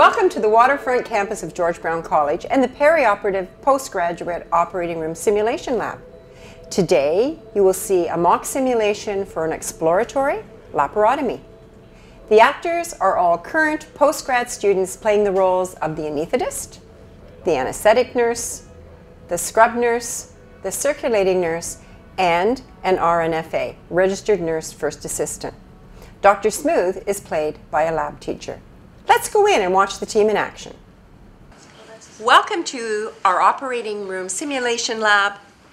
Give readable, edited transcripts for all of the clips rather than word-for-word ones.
Welcome to the waterfront campus of George Brown College and the Perioperative Postgraduate Operating Room Simulation Lab. Today, you will see a mock simulation for an exploratory laparotomy. The actors are all current postgrad students playing the roles of the anesthetist, the anesthetic nurse, the scrub nurse, the circulating nurse, and an RNFA, Registered Nurse First Assistant. Dr. Smooth is played by a lab teacher. Let's go in and watch the team in action. Welcome to our operating room simulation lab.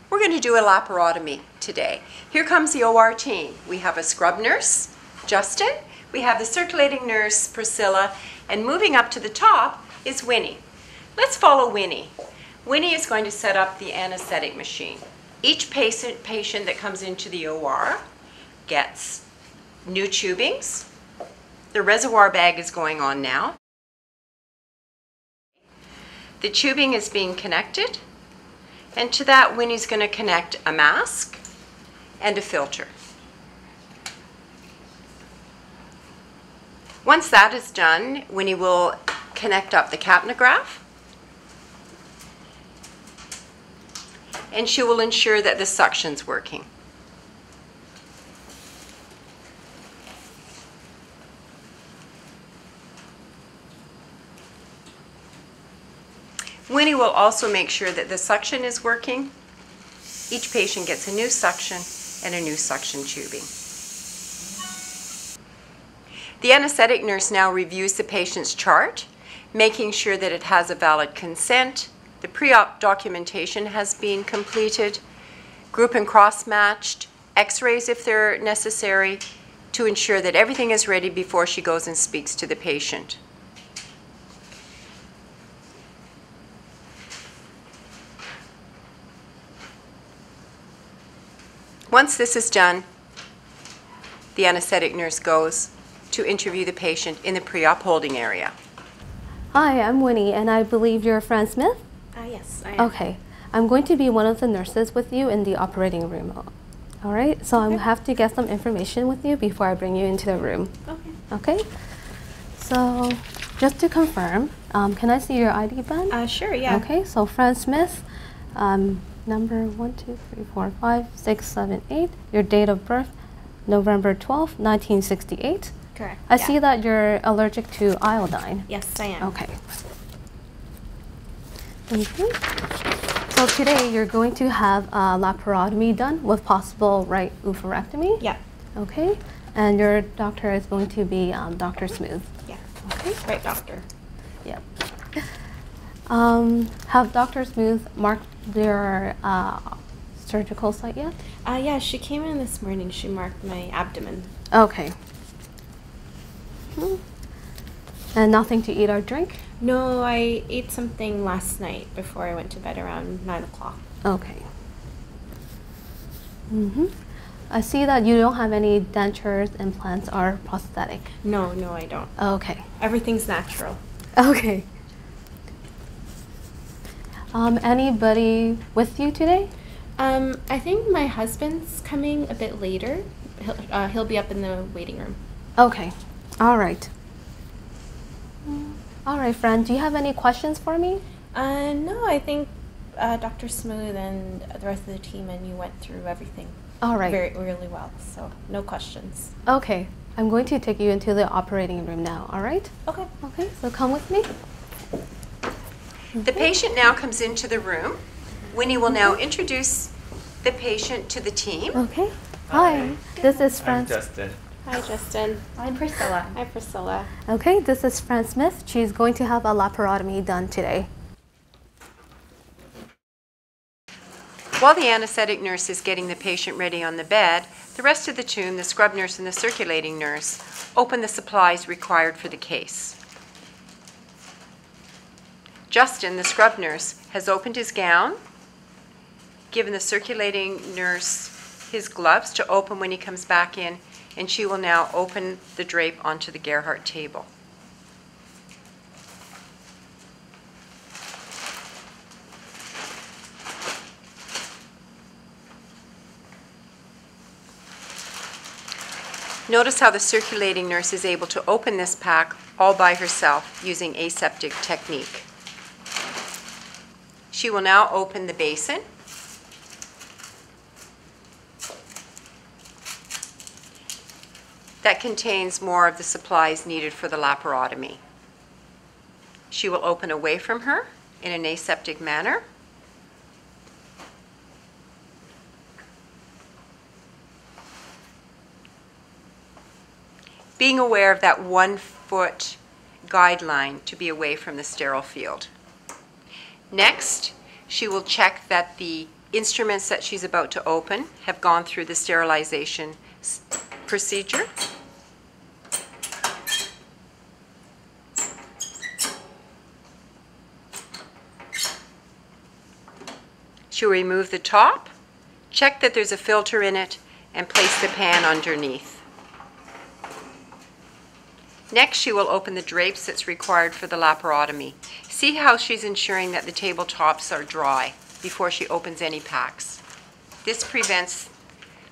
We're going to do a laparotomy today. Here comes the OR team. We have a scrub nurse, Justin. We have the circulating nurse, Priscilla. And moving up to the top is Winnie. Let's follow Winnie. Winnie is going to set up the anesthetic machine. Each patient that comes into the OR gets new tubings. The reservoir bag is going on now. The tubing is being connected, and to that Winnie's going to connect a mask and a filter. Once that is done, Winnie will connect up the capnograph, and she will ensure that the suction's working. Winnie will also make sure that the suction is working. Each patient gets a new suction and a new suction tubing. The anesthetic nurse now reviews the patient's chart, making sure that it has a valid consent, the pre-op documentation has been completed, group and cross-matched, x-rays if they're necessary, to ensure that everything is ready before she goes and speaks to the patient. Once this is done, the anesthetic nurse goes to interview the patient in the pre-op holding area. Hi, I'm Winnie, and I believe you're Fran Smith? Yes, I am. Okay. I'm going to be one of the nurses with you in the operating room. All right? So I have to get some information with you before I bring you into the room. Okay. Okay? So just to confirm, can I see your ID band? Sure, yeah. Okay, so Fran Smith, number 1, 2, 3, 4, 5, 6, 7, 8. Your date of birth, November 12th, 1968. Correct. I see that you're allergic to iodine. Yes, I am. Okay. So today you're going to have a laparotomy done with possible right oophorectomy. Yeah. Okay. And your doctor is going to be Dr. Smooth. Yeah. Okay. Right, doctor. Yep. Have Dr. Smooth marked their surgical site yet? Yeah, she came in this morning. She marked my abdomen. Okay. And nothing to eat or drink? No, I ate something last night before I went to bed around 9 o'clock. Okay. I see that you don't have any dentures, implants, or prosthetic. No, I don't. Okay. Everything's natural. Okay. Anybody with you today? I think my husband's coming a bit later. He'll be up in the waiting room. Okay. All right. All right, friend. Do you have any questions for me? No, I think Dr. Smooth and the rest of the team and you went through everything. All right. Really well, so no questions. Okay. I'm going to take you into the operating room now, all right? Okay. Okay, so come with me. The patient now comes into the room. Winnie will now introduce the patient to the team. Okay. Hi. This is Fran. I'm Justin. Hi, Justin. I'm Priscilla. Hi, Priscilla. Okay, this is Fran Smith. She's going to have a laparotomy done today. While the anesthetic nurse is getting the patient ready on the bed, the rest of the team, the scrub nurse and the circulating nurse, open the supplies required for the case. Justin, the scrub nurse, has opened his gown, given the circulating nurse his gloves to open when he comes back in, and she will now open the drape onto the Gerhardt table. Notice how the circulating nurse is able to open this pack all by herself using aseptic technique. She will now open the basin. That contains more of the supplies needed for the laparotomy. She will open away from her in an aseptic manner. Being aware of that 1 foot guideline to be away from the sterile field. Next, she will check that the instruments that she's about to open have gone through the sterilization procedure. She'll remove the top, check that there's a filter in it, and place the pan underneath. Next, she will open the drapes that's required for the laparotomy. See how she's ensuring that the tabletops are dry before she opens any packs. This prevents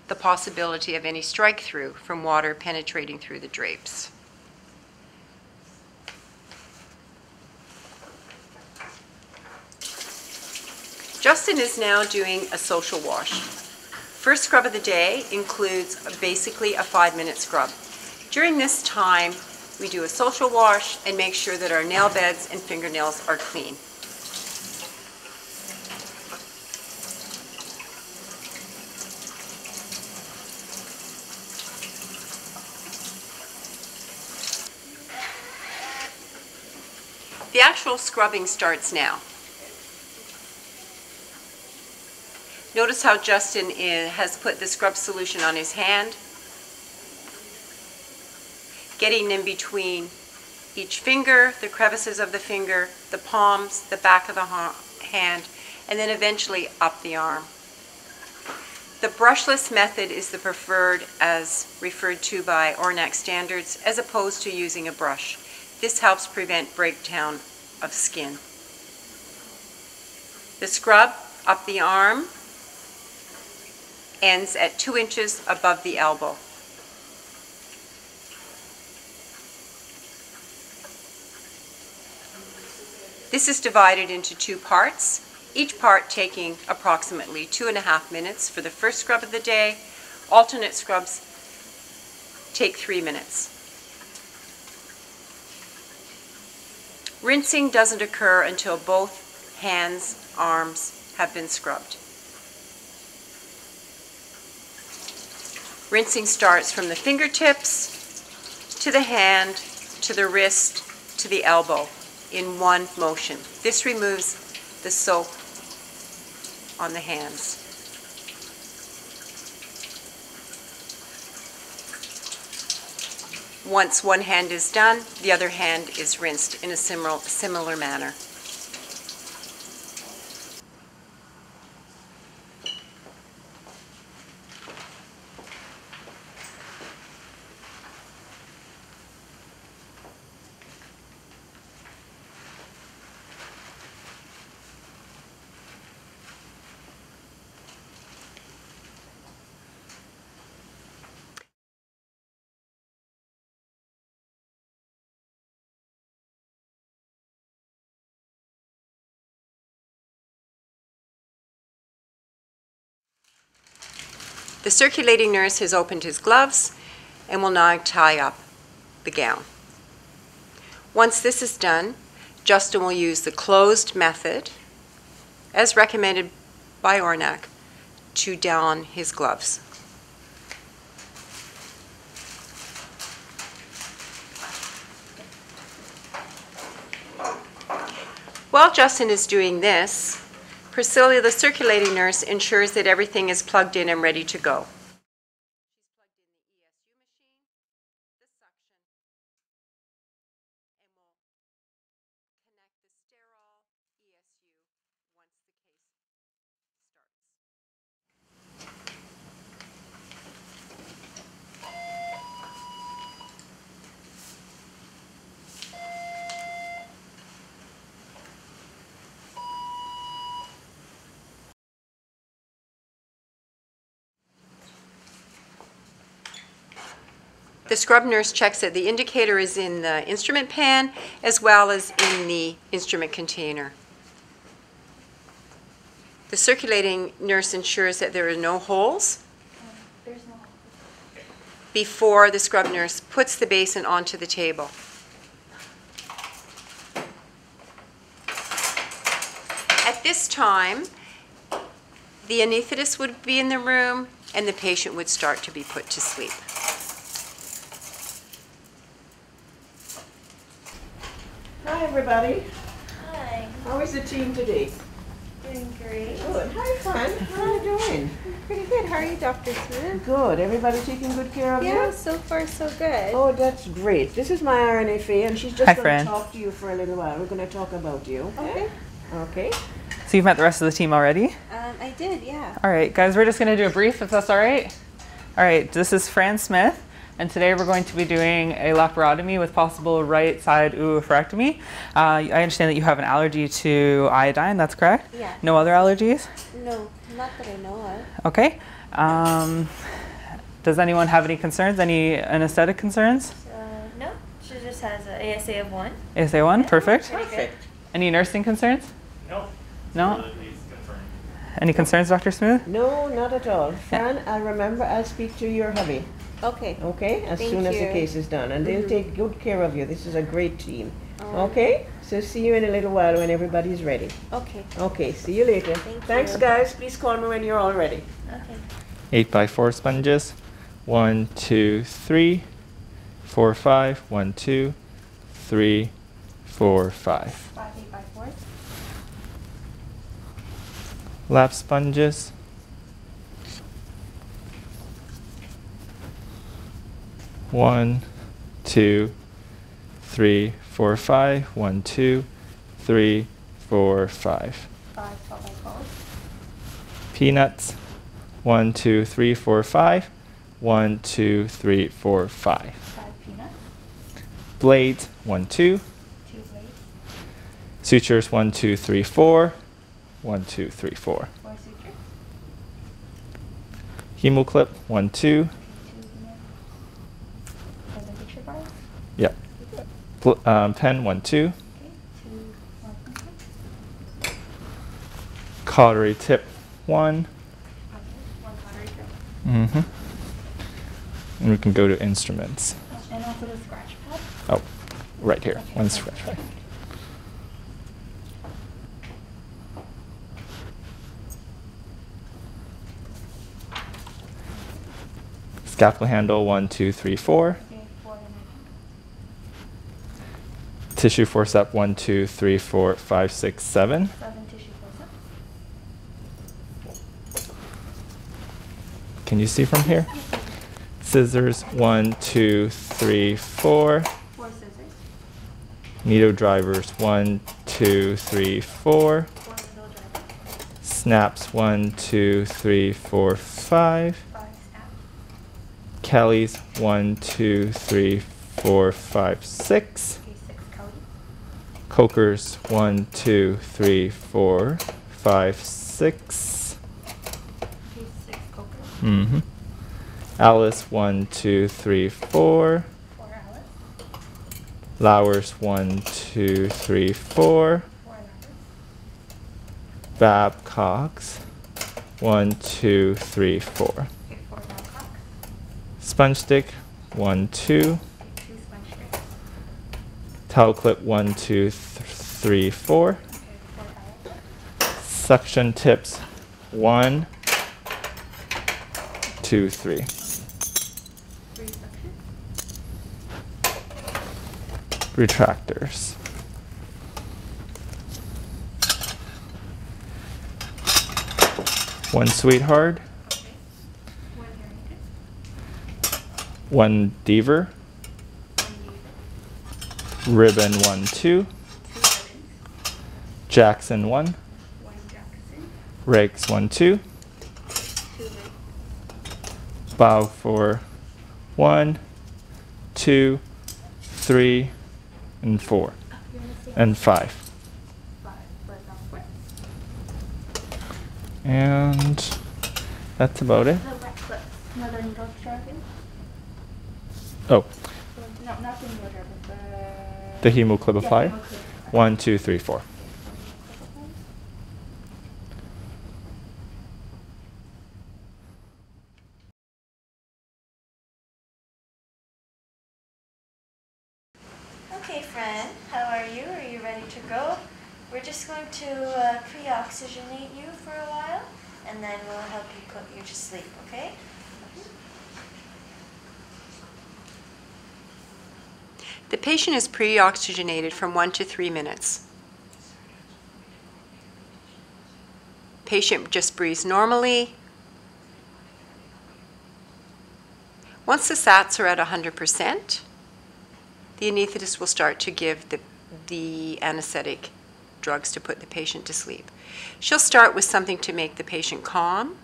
the possibility of any strike-through from water penetrating through the drapes. Justin is now doing a social wash. First scrub of the day includes basically a 5-minute scrub. During this time, we do a social wash and make sure that our nail beds and fingernails are clean. The actual scrubbing starts now. Notice how Justin has put the scrub solution on his hand, getting in between each finger, the crevices of the finger, the palms, the back of the hand, and then eventually up the arm. The brushless method is the preferred as referred to by ORNAC standards as opposed to using a brush. This helps prevent breakdown of skin. The scrub up the arm ends at 2 inches above the elbow. This is divided into 2 parts, each part taking approximately 2.5 minutes for the first scrub of the day. Alternate scrubs take 3 minutes. Rinsing doesn't occur until both hands, arms have been scrubbed. Rinsing starts from the fingertips to the hand, to the wrist, to the elbow in one motion. This removes the soap on the hands. Once one hand is done, the other hand is rinsed in a similar manner. The circulating nurse has opened his gloves and will now tie up the gown. Once this is done, Justin will use the closed method, as recommended by ORNAC, to don his gloves. While Justin is doing this, Priscilla, the circulating nurse, ensures that everything is plugged in and ready to go. The scrub nurse checks that the indicator is in the instrument pan as well as in the instrument container. The circulating nurse ensures that there are no holes before the scrub nurse puts the basin onto the table. At this time, the anesthetist would be in the room and the patient would start to be put to sleep. Hi, everybody. Hi. How is the team today? Doing great. Good. Hi, fun. How are you doing? Pretty good. How are you, Dr. Smith? Good. Everybody taking good care of you? Yeah, so far so good. Oh, that's great. This is my RNFA, and she's just Hi, going Fran. to talk to you for a little while. We're going to talk about you. Okay. Okay. So you've met the rest of the team already? I did, yeah. All right, guys, we're just going to do a brief, if that's all right. All right, this is Fran Smith, and today we're going to be doing a laparotomy with possible right side oophorectomy. I understand that you have an allergy to iodine, that's correct? Yeah. No other allergies? No, not that I know of. Okay. Does anyone have any concerns, any anesthetic concerns? No, she just has an ASA of 1. ASA1, perfect. Perfect. Any nursing concerns? No. No? Please confirm. Any concerns, Dr. Smooth? No, not at all. Fran, I'll speak to your hubby, Okay. okay? As Thank soon as the you. case is done. And they'll take good care of you. This is a great team. Oh. Okay? So see you in a little while when everybody's ready. Okay. Okay, see you later. Thanks, you. guys. Please call me when you're all ready. Okay. 8x4 sponges. 1, 2, 3, 4, 5. 1, 2, 3, 4, 5. 5 8x4. Lap sponges. 1, 2, 3, 4, 5. 1, 2, 3, 4, 5. 5 12x12. Peanuts. 1, 2, 3, 4, 5. 1, 2, 3, 4, 5. 5 peanuts. Blades. 1, 2. 2 blades. Sutures. 1, 2, 3, 4. 1, 2, 3, 4. 4 sutures. Hemoclip. 1, 2. 2 units. 7 picture bars. Yep. Pen. 1, 2. Okay. 2 1 pencil. Cautery tip. 1. Okay. 1 cautery tip. Mm-hmm. And we can go to instruments. And also the scratch pad. Oh, right here. Okay. One scratch pad. Scalpel handle. 1, 2, 3, 4. Okay. 4 in my Tissue forceps. 1, 2, 3, 4, 5, 6, 7. 7 tissue forceps. Can you see from here? Scissors. 1, 2, 3, 4. 4 scissors. Needle drivers. 1, 2, 3, 4. 4 needle drivers. Snaps. 1, 2, 3, 4, 5. 5 snaps. Kellys. 1, 2, 3, 4, 5, 6. Okay, 6 Kelly. Cokers. 1, 2, 3, 4, 5, 6. Okay, 6 cokers. Mm-hmm. Alice. 1, 2, 3, 4. 4 Alice. Lowers. 1, 2, 3, 4. 4 Lowers. Babcocks. 1, 2, 3, 4. Okay, 4 Babcock. Sponge stick. 1, 2. Okay, 2 sponge sticks. Towel clip. 1, 2, 3, 4. Okay, 4 towels. Suction tips. 1, 2, 3. 3 suction. Retractors. One sweetheart. Okay. 1 Harrington. 1 Deaver. 1 Beaver. Ribbon. 1, 2. 2 ribbons. Jackson. 1. 1 Jackson. Rakes. 1, 2. 2 rigs. Bow for 1, 2, 3, and 4, You want to say and 5. 5, but not 4. And that's about it. The wet clips. Another needle driving. Oh, No, not the motor, but the hemoclibifier. Yeah, 1, 2, 3, 4. Okay, Fran, how are you? Are you ready to go? We're just going to pre-oxygenate you for a while, and then we'll help you put you to sleep, okay? The patient is pre-oxygenated from 1 to 3 minutes. Patient just breathes normally. Once the SATs are at 100%, the anesthetist will start to give the anesthetic drugs to put the patient to sleep. She'll start with something to make the patient calm,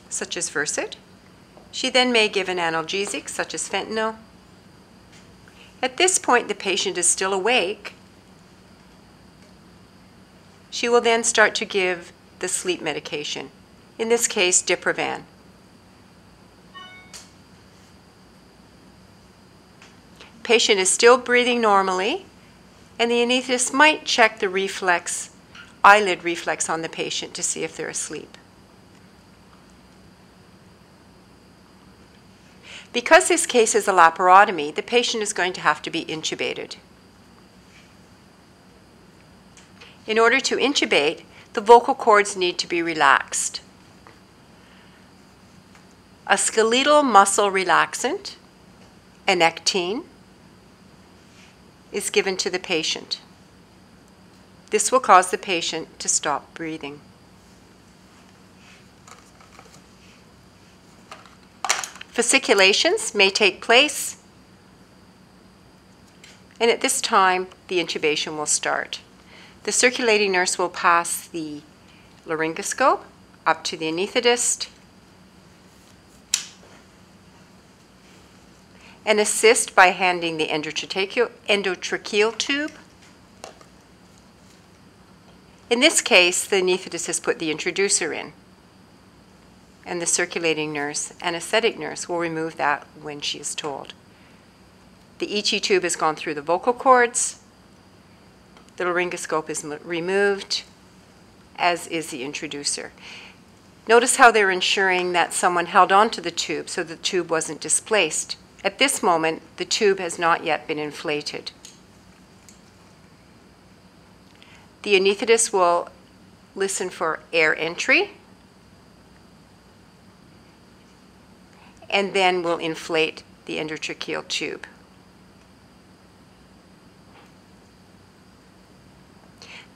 such as Versed. She then may give an analgesic, such as fentanyl. At this point, the patient is still awake. She will then start to give the sleep medication, in this case, Diprivan. Patient is still breathing normally, and the anesthetist might check the reflex, eyelid reflex on the patient to see if they're asleep. Because this case is a laparotomy, the patient is going to have to be intubated. In order to intubate, the vocal cords need to be relaxed. A skeletal muscle relaxant, anectine, is given to the patient. This will cause the patient to stop breathing. Fasciculations may take place, and at this time, the intubation will start. The circulating nurse will pass the laryngoscope up to the anesthetist and assist by handing the endotracheal tube. In this case, the anesthetist has put the introducer in, and the circulating nurse, anesthetic nurse, will remove that when she is told. The ET tube has gone through the vocal cords. The laryngoscope is removed, as is the introducer. Notice how they're ensuring that someone held onto the tube so the tube wasn't displaced. At this moment, the tube has not yet been inflated. The anesthetist will listen for air entry and then will inflate the endotracheal tube.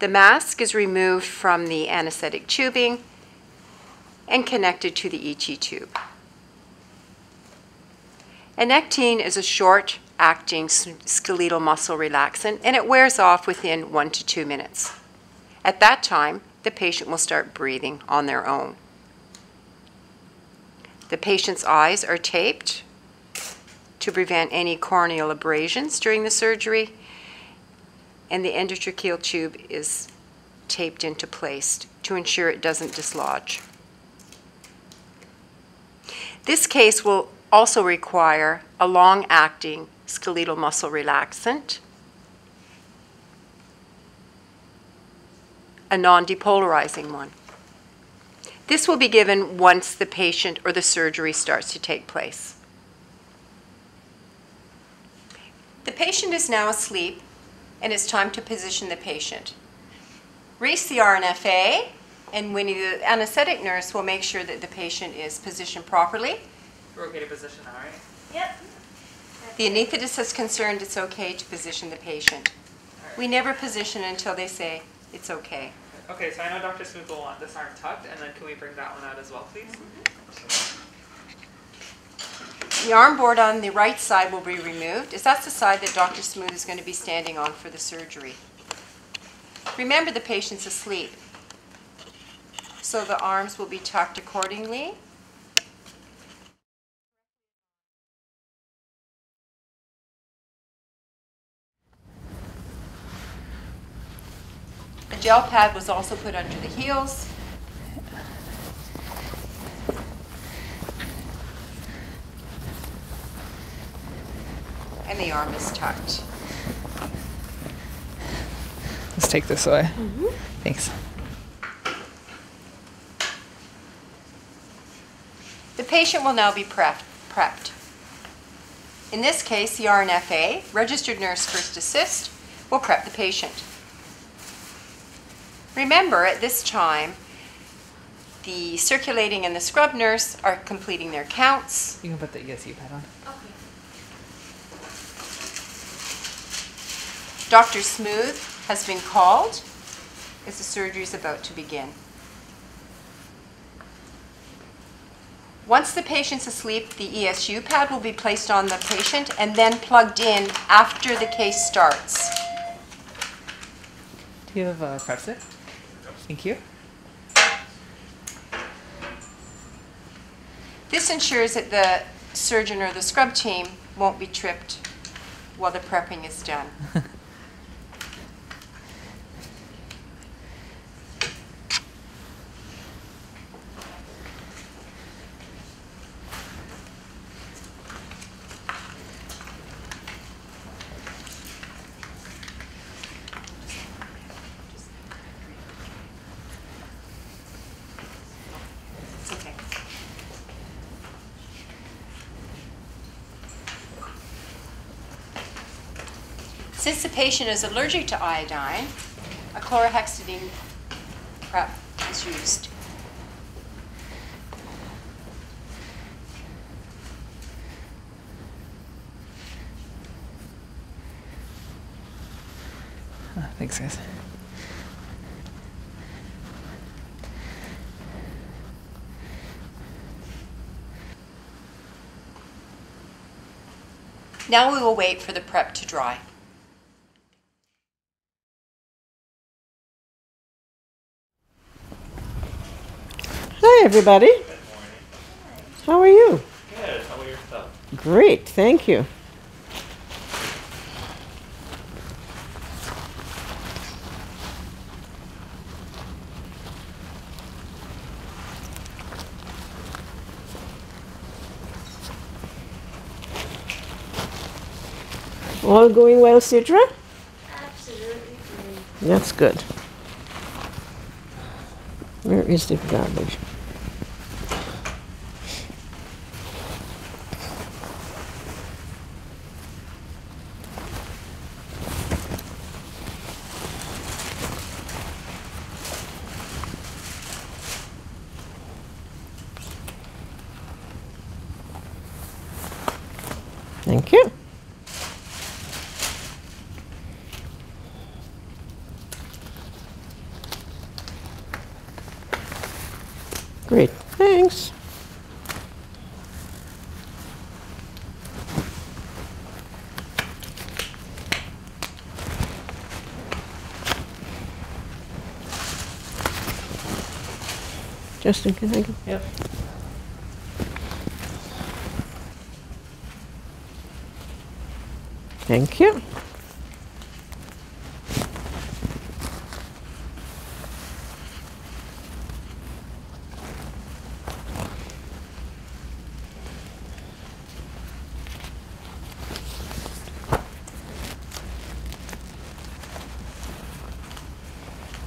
The mask is removed from the anesthetic tubing and connected to the ET tube. Anectine is a short-acting skeletal muscle relaxant, and it wears off within 1 to 2 minutes. At that time, the patient will start breathing on their own. The patient's eyes are taped to prevent any corneal abrasions during the surgery, and the endotracheal tube is taped into place to ensure it doesn't dislodge. This case will also require a long-acting skeletal muscle relaxant, a non-depolarizing one. This will be given once the patient or the surgery starts to take place. The patient is now asleep, and it's time to position the patient. Reese, the RNFA, and Winnie, the anesthetic nurse, will make sure that the patient is positioned properly. We're okay to position now, right? Yep. The anesthetist is concerned it's okay to position the patient. We never position until they say it's okay. Okay, so I know Dr. Smith will want this arm tucked, and then can we bring that one out as well, please? The arm board on the right side will be removed, as that's the side that Dr. Smooth is going to be standing on for the surgery. Remember, the patient's asleep, so the arms will be tucked accordingly. A gel pad was also put under the heels. and the arm is tucked. Let's take this away. Thanks. The patient will now be prepped. In this case, the RNFA, registered nurse first assist, will prep the patient. Remember, at this time, the circulating and the scrub nurse are completing their counts. You can put the ESU pad on. Dr. Smooth has been called as the surgery is about to begin. Once the patient's asleep, the ESU pad will be placed on the patient and then plugged in after the case starts. Do you have a prep stick? Thank you. This ensures that the surgeon or the scrub team won't be tripped while the prepping is done. It's okay. Since the patient is allergic to iodine, a chlorhexidine prep is used. Thanks, guys. Now we will wait for the prep to dry. Hi, everybody. How are you? Good. How about yourself? Great, thank you. All going well, Sidra? Absolutely great. That's good. Where is the garbage? Thank you. Great, thanks. Justin, can I go? Yep. Thank you.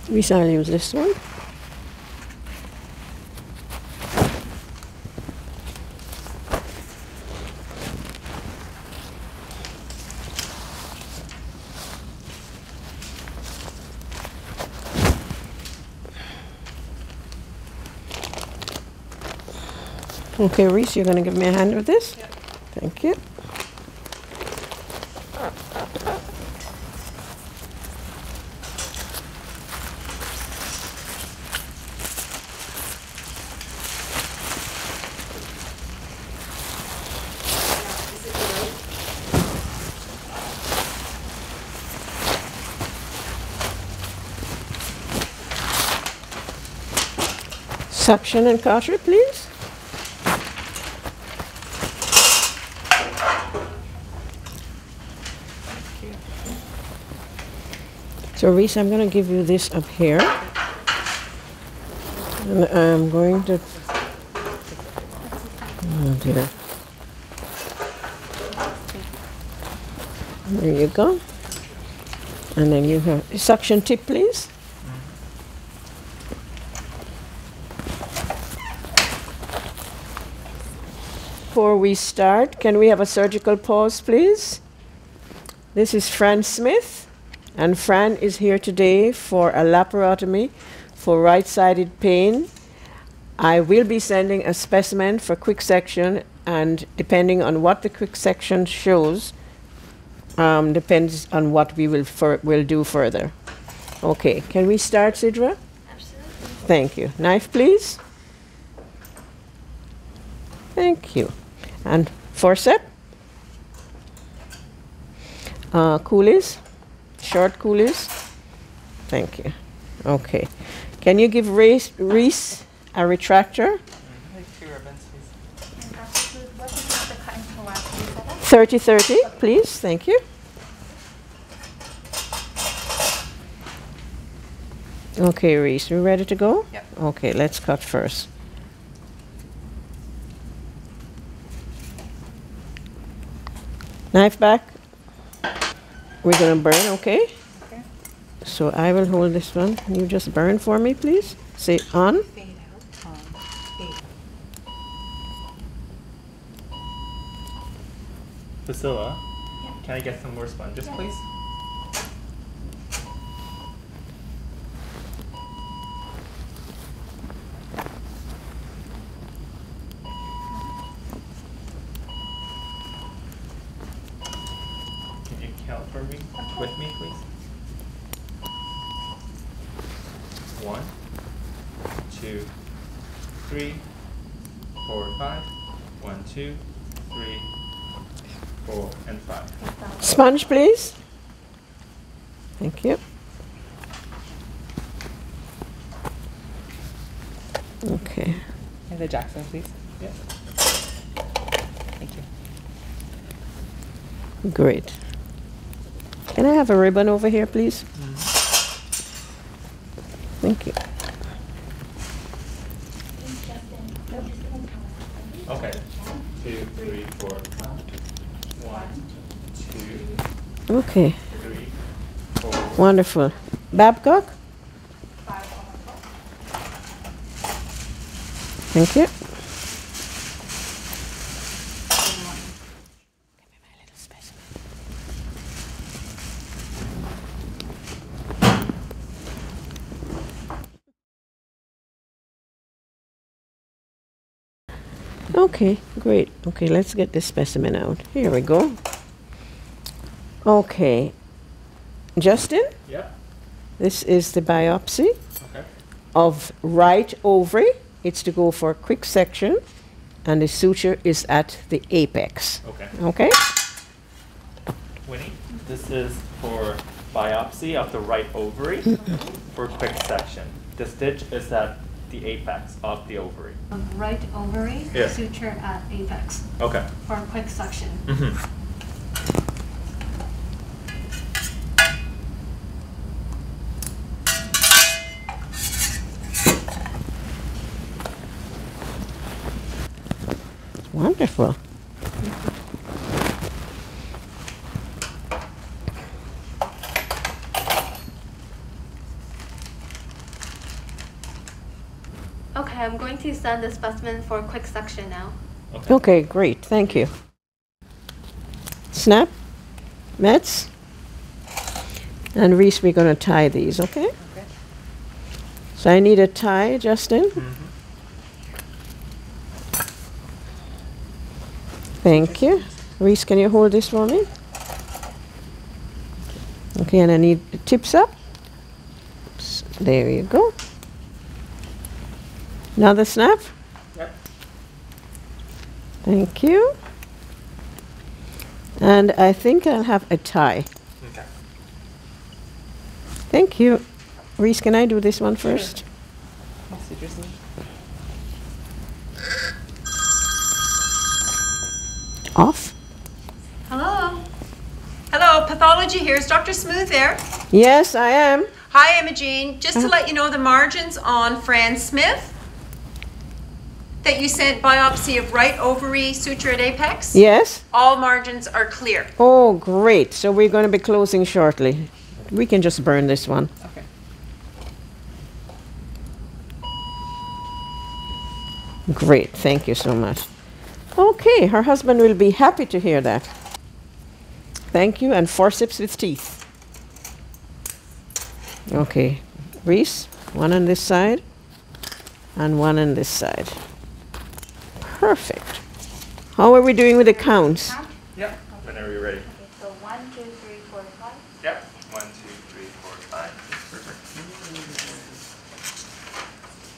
We shall use this one. Okay, Reese, you're going to give me a hand with this? Yep. Thank you. Suction and cautery, please. So, Reese, I'm going to give you this up here. And I'm going to... Oh, dear. There you go. And then you have suction tip, please. Before we start, can we have a surgical pause, please? This is Fran Smith, and Fran is here today for a laparotomy for right-sided pain. I will be sending a specimen for quick section, and depending on what the quick section shows, depends on what we will do further. Okay, can we start, Sidra? Absolutely. Thank you. Knife, please. Thank you. And forceps. Coolies. Short coolies. Thank you. Okay. Can you give Reese a retractor? 30-30, please. Thank you. Okay, Reese, we ready to go? Yep. Okay, let's cut first. Knife back. We're gonna burn, okay? Okay. So I will hold this one. Can you just burn for me, please? Say on. Priscilla, can I get some more sponges, please? Can you count for me, with me, please? 1, 2, 3, 4, 5. 1, 2, 3, 4, and 5. Sponge, please. Thank you. Okay. And the Jackson, please. Yeah. Thank you. Great. Can I have a ribbon over here, please? Thank you. Okay. 2, 3, 4, 1, 2, Okay. 3, 4. Wonderful. Babcock? Thank you. Okay, great. Okay, let's get this specimen out. Here we go. Okay. Justin, Yep. this is the biopsy Okay. of right ovary. It's to go for a quick section, and the suture is at the apex. Okay. Okay? Winnie, this is for biopsy of the right ovary for quick section. The stitch is at the apex of the ovary. Right ovary, Yeah. suture at apex Okay. for a quick suction. Mm-hmm. Wonderful. Okay, I'm going to send the specimen for a quick suction now. Okay, great. Thank you. Snap. Mets. And Reese, we're going to tie these, okay? Okay. So I need a tie, Justin. Thank you. Reese, can you hold this for me? Okay, and I need the tips up. There you go. Another snap. Yep. Thank you. And I think I'll have a tie. Okay. Thank you. Reese, can I do this one first? Off? Hello. Hello, pathology. Here's Dr. Smooth there. Yes, I am. Hi, Imogene. Just to let you know, the margins on Fran Smith that you sent biopsy of right ovary, suture at apex? Yes? All margins are clear. Oh, great. So we're going to be closing shortly. We can just burn this one. Okay. Great. Thank you so much. Okay, her husband will be happy to hear that. Thank you. And forceps with teeth. Okay. Reese, one on this side and one on this side. Perfect. How are we doing with the counts? Yep. Whenever you're ready. Okay, so 1, 2, 3, 4, 5. Yep. 1, 2, 3, 4, 5. Perfect.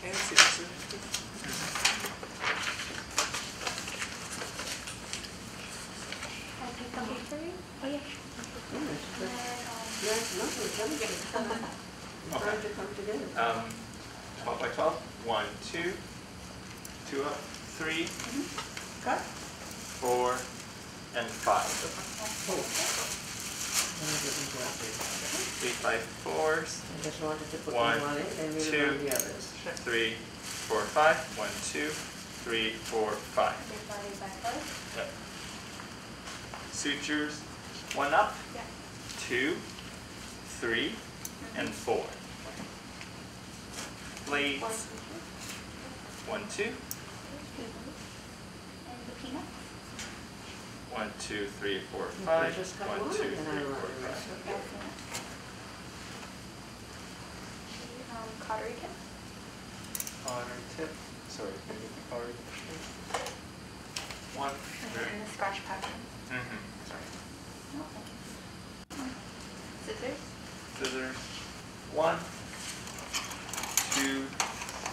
And scissors. Can I take some picture for you? Oh, yeah. Okay. 12 by 12. 1, 2. 2 up. 3. 4 and 5. 3 by 4s. I just wanted to put 1, one on it and 2, we'll the others. 3, 4, 5. 1, 2, 3, 4, 5. Yep. Sutures. 1 up. 2, 3, and 4. Blades. 1, 2. And the peanuts? 1, 2, 3, 4, Okay, 5. just cut 1, 2, one 3, and I 4, will 5. Cautery tip? Collar tip. Sorry, can you get the collar tip? 1. And the scratch pattern. Mm-hmm. Sorry. Scissors? Scissors. 1, 2,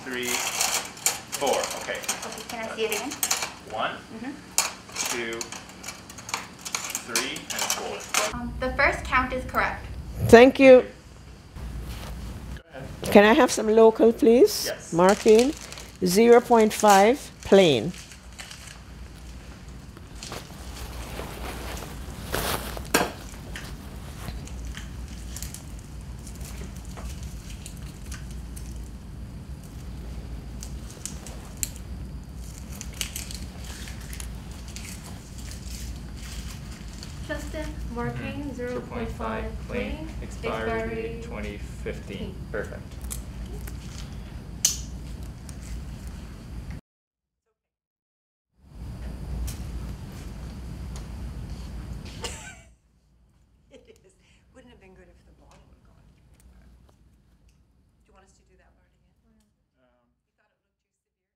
3, 4. Okay. Okay, can I see it again? 1, 2, 3, and 4. The first count is correct. Thank you. Go ahead. Can I have some local, please? Yes. Marking 0.5 plain. Justin, marking 0.5 plain. Expiry date 2015. Perfect. It is. Wouldn't have been good if the bottle had gone. Do you want us to do that part again? You thought it looked too severe?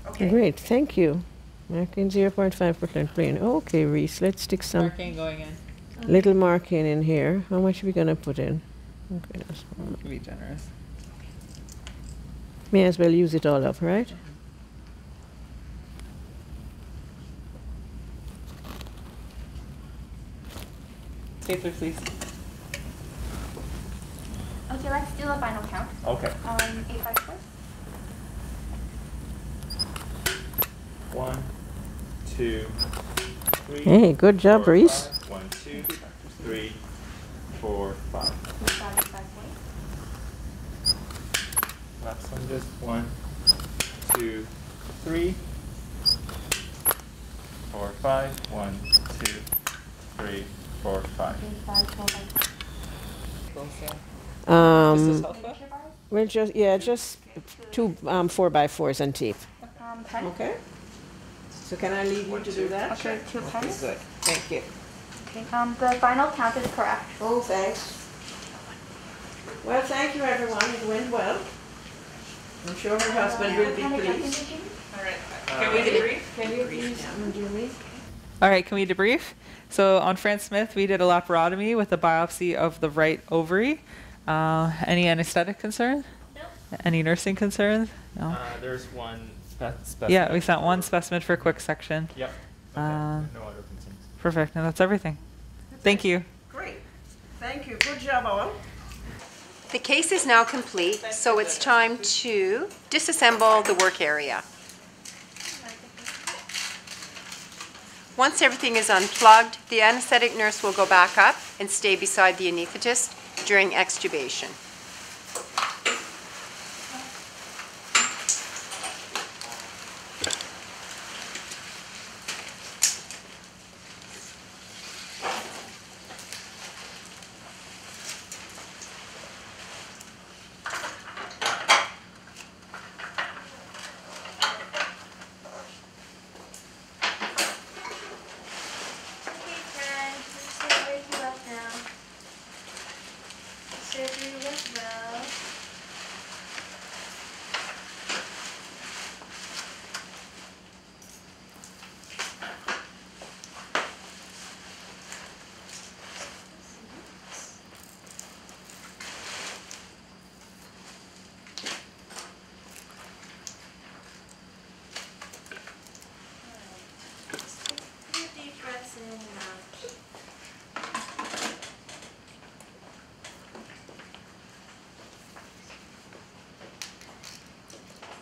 Okay. Great, thank you. Marking 0.5% plain. Okay, Reese, let's stick some Marking going in. little marking in here. How much are we going to put in? Okay, that's fine. Be generous. May as well use it all up, right? Stapler, please. Okay, let's do a final count. Okay. 8 by 4. 1, 2, 3. Hey, good job, 4, Reese. 5. 1, 2, 3, 4, 5. Last one, just 1, 2, 3, 4, 5. 1, 2, 3, 4, 5. Is this helpful? We'll just 2 4x4s and tape. Pen? Okay. So can I leave you to do that? Okay, 2 pens. Good. Thank you. Okay, the final count is correct. Oh, thanks. Well, thank you, everyone. It went well. I'm sure her husband will be pleased. Can we debrief? Can you please do me? All right, can we debrief? So on Fran Smith, we did a laparotomy with a biopsy of the right ovary. Any anesthetic concerns? No. Any nursing concerns? No. There's one specimen. Yeah, we sent one specimen for a quick section. Yep. Okay. No other concerns. Perfect, and that's everything. Thank you. Great. Thank you. Good job, all. The case is now complete, so it's time to disassemble the work area. Once everything is unplugged, the anesthetic nurse will go back up and stay beside the anesthetist during extubation. Surgery went well. Just take a few deep breaths in and out.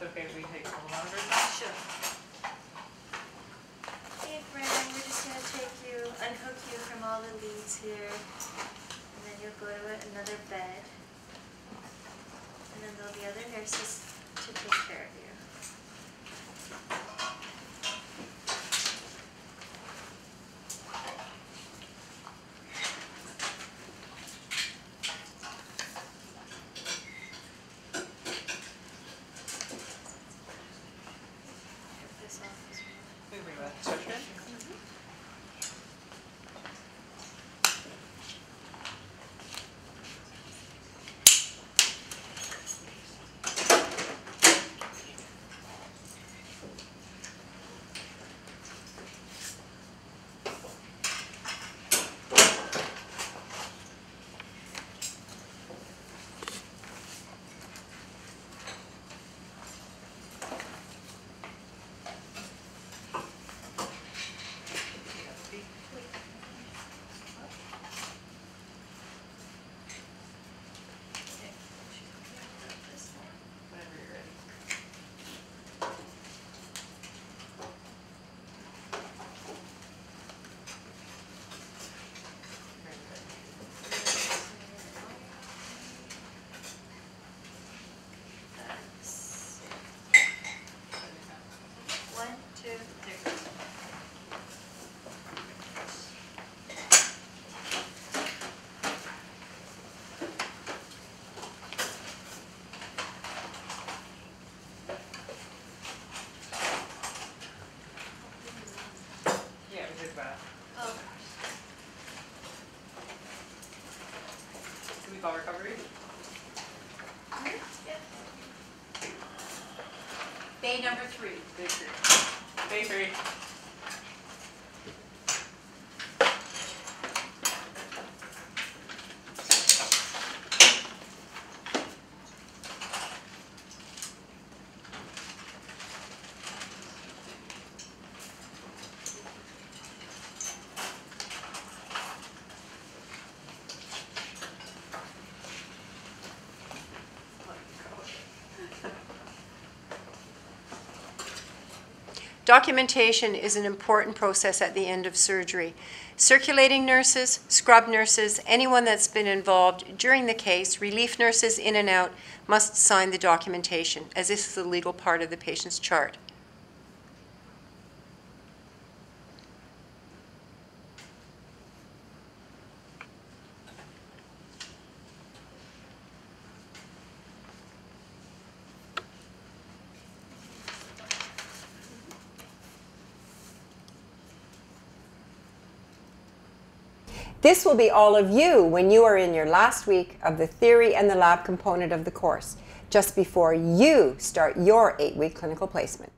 Okay, we take a longer time. Sure. Okay, Fran, we're just going to unhook you from all the leads here. And then you'll go to another bed. And then there'll be other nurses to take care of you. This off as well. We bring that stretcher in. Whenever you're ready. One, two, three. Yeah, we take that. Oh, Can we call recovery? yeah. Bay number 3. Day 3. Day 3. Documentation is an important process at the end of surgery. Circulating nurses, scrub nurses, anyone that's been involved during the case, relief nurses in and out, must sign the documentation, as this is the legal part of the patient's chart. This will be all of you when you are in your last week of the theory and the lab component of the course, just before you start your 8-week clinical placement.